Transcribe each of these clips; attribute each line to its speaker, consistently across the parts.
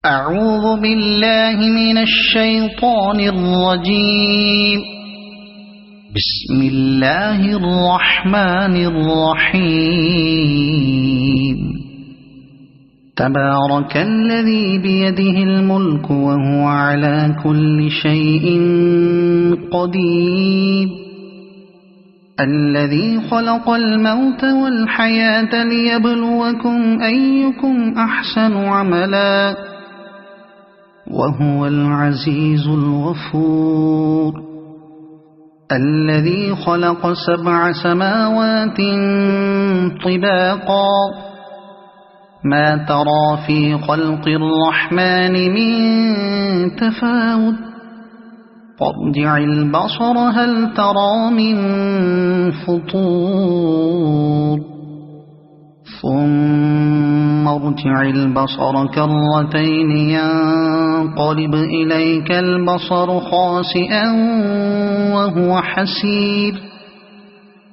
Speaker 1: أعوذ بالله من الشيطان الرجيم. بسم الله الرحمن الرحيم. تبارك الذي بيده الملك وهو على كل شيء قدير. الذي خلق الموت والحياة ليبلوكم أيكم أحسن عملا وهو العزيز الغفور. الذي خلق 7 سماوات طباقا ما ترى في خلق الرحمن من تفاوت فارجع البصر هل ترى من فطور ثم ارجع البصر كرتين ينقلب إليك البصر خاسئا وهو حسير.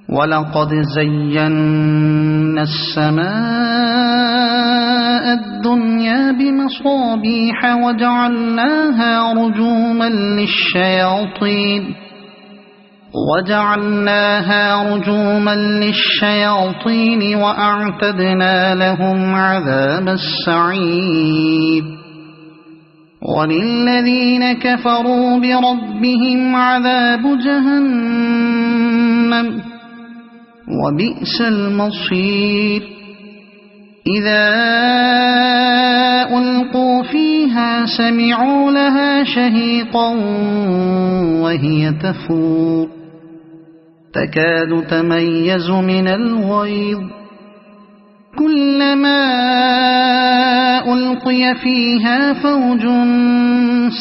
Speaker 1: ولقد زينا السماء الدنيا بمصابيح وجعلناها رجوما للشياطين وأعتدنا لهم عذاب السعير. وللذين كفروا بربهم عذاب جهنم وبئس المصير. إذا ألقوا فيها سمعوا لها شهيقا وهي تفور تكاد تميز من الغيظ. كلما ألقي فيها فوج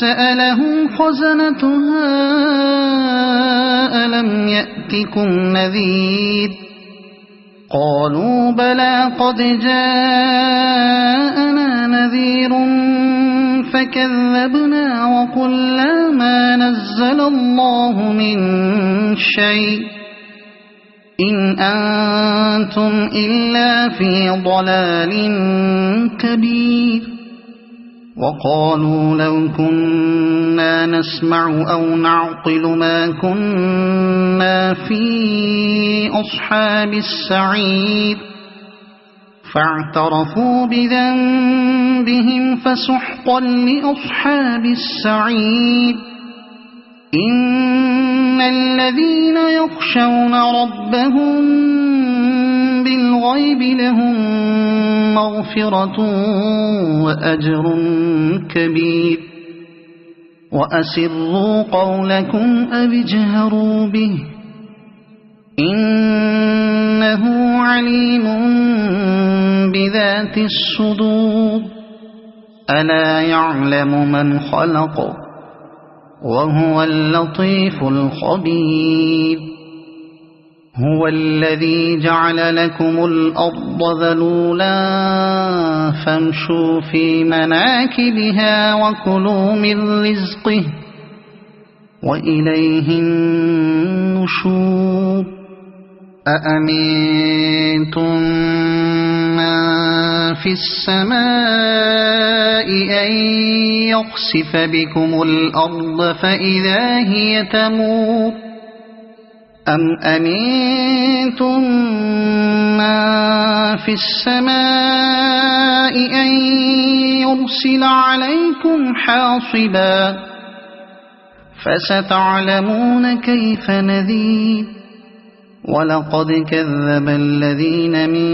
Speaker 1: سألهم خزنتها ألم يأتكم نذير قالوا بلى قد جاءنا نذير فكذبنا وقلنا ما نزل الله من شيء إن أنتم إلا في ضلال كبير. وقالوا لو كنا نسمع أو نعقل ما كنا في أصحاب السعير فاعترفوا بذنبهم فسحقا لأصحاب السعير. إن الذين يخشون ربهم بالغيب لهم مغفرة وأجر كبير. وأسروا قولكم أو اجهروا به إنه عليم بذات الصدور. ألا يعلم من خلق وهو اللطيف الخبير. هو الذي جعل لكم الأرض ذلولا فامشوا في مناكبها وكلوا من رزقه وإليه النشور. أأمنتم من في السماء أن يخسف بكم الأرض فإذا هي تمور أم أمنتم من في السماء أن يرسل عليكم حاصبا فستعلمون كيف نذير. ولقد كذب الذين من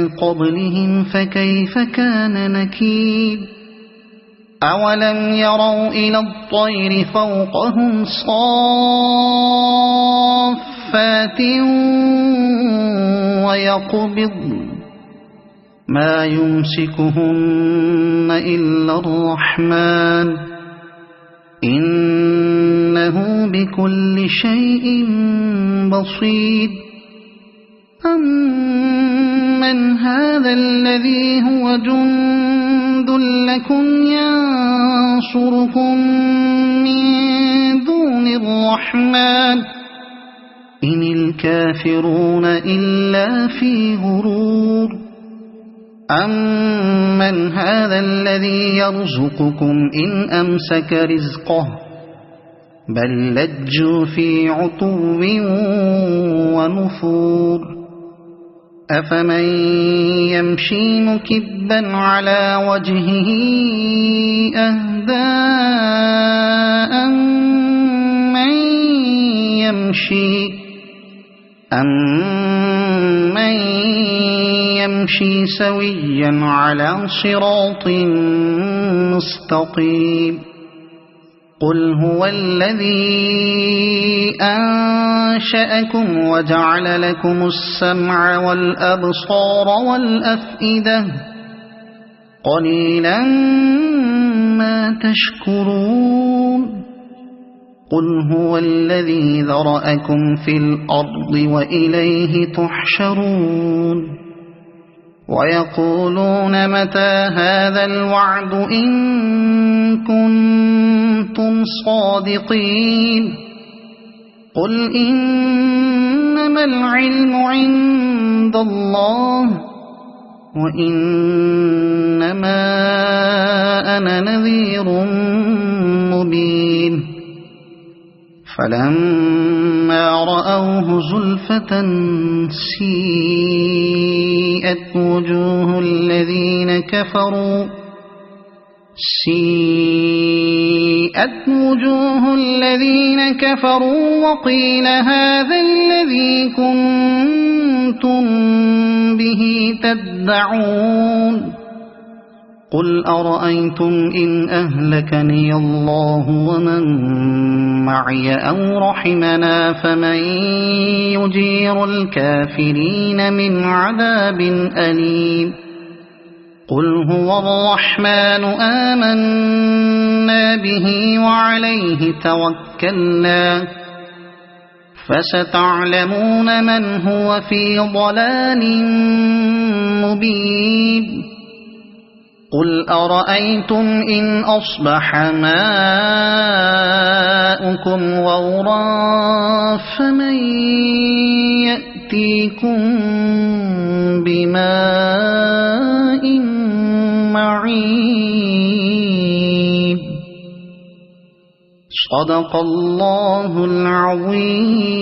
Speaker 1: قبلهم فكيف كان نكير. أولم يروا إلى الطير فوقهم صافات ويقبضن ما يمسكهن إلا الرحمن إنه بكل شيء بصير. أمن هذا الذي هو جند لكم ينصركم من دون الرحمن إن الكافرون إلا في غرور. أَمَّنْ هَذَا الَّذِي يَرْزُقُكُمْ إِنْ أَمْسَكَ رِزْقَهُ بَل لَّجُّوا فِي عُتُوٍّ وَنُفُورٍ أَفَمَن يَمْشِي مُكِبًّا عَلَى وَجْهِهِ أَهْدَىٰ أَمَّن يَمْشِي سَوِيًّا عَلَى صِرَاطٍ مُّسْتَقِيمٍ قُلْ هُوَ الَّذِي أَنشَأَكُمْ وَجَعَلَ لَكُمُ السَّمْعَ وَالْأَبْصَارَ وَالْأَفْئِدَةَ قَلِيلًا مَّا تَشْكُرُونَ قُلْ هُوَ الَّذِي ذَرَأَكُمْ فِي الْأَرْضِ وَإِلَيْهِ تُحْشَرُونَ وَيَقُولُونَ مَتَىٰ هَٰذَا الْوَعْدُ إِن كُنتُمْ صَادِقِينَ قُلْ إِنَّمَا الْعِلْمُ عِندَ اللَّهِ وَإِنَّمَا أَنَا نَذِيرٌ مُّبِينٌ فَلَمَّا رَأَوْهُ زُلْفَةً سِيئَتْ وُجُوهُ الَّذِينَ كَفَرُوا وَقِيلَ هَٰذَا الَّذِي كُنتُم بِهِ تَدَّعُونَ قُلْ أَرَأَيْتُمْ إِنْ أَهْلَكَنِيَ اللَّهُ وَمَن مَّعِيَ أَوْ رَحِمَنَا فَمَن يُجِيرُ الْكَافِرِينَ مِنْ عَذَابٍ أَلِيمٍ قُلْ هُوَ الرَّحْمَٰنُ آمَنَّا بِهِ وَعَلَيْهِ تَوَكَّلْنَا فَسَتَعْلَمُونَ مَنْ هُوَ فِي ضَلَالٍ مُّبِينٍ قُلْ أَرَأَيْتُمْ إِنْ أَصْبَحَ مَاؤُكُمْ غَوْرًا فَمَن يَأْتِيكُم بِمَاءٍ مَّعِينٍ صَدَقَ اللَّهُ الْعَظِيمُ.